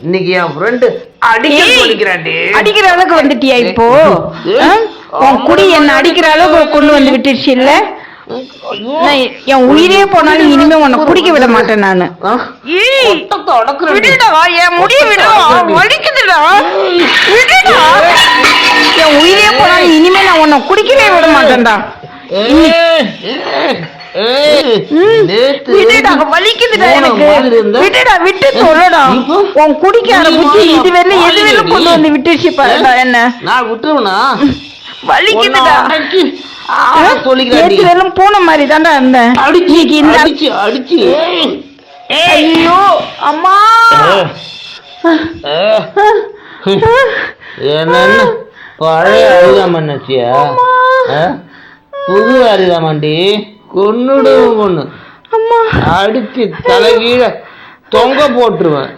இன்னைக்கு என் ஃப்ரெண்டு அடிக்கிற அளவுக்கு வந்துட்டியா இப்போ? உன் குடி என்ன அடிக்கிற அளவுக்கு கொண்டு வந்து விட்டுருச்சு இல்ல? என் உயிரே போனாலும் இனிமே உன்னை குடிக்க விட மாட்டேன் நானு. என் முடிய வலிக்குதுடா. என் உயிரே போனாலும் இனிமே நான் உன்னை குடிக்கவே விட மாட்டேன்டா. வலிக்குதுடா எனக்கு. விட்டுடா, விட்டு சொல்லடா. உன் குடிக்க ஆரம்பிச்சு இது வெள்ள எது வெள்ள கொண்டு வந்து விட்டுருச்சு பாருடா என்ன. நான் விட்டுருவனா? வலிக்குதுடா. நேத்து வெள்ளம் போன மாதிரி தான்டா இருந்தேன். அடிச்சு ஐயோ அம்மா. என்ன பழைய அரிதாமண்ணியா? புது அரிதாமண்டி கொன்னுடுவோம். பொண்ணு அடிச்சு தலைகீழ தொங்க போட்டுருவேன்.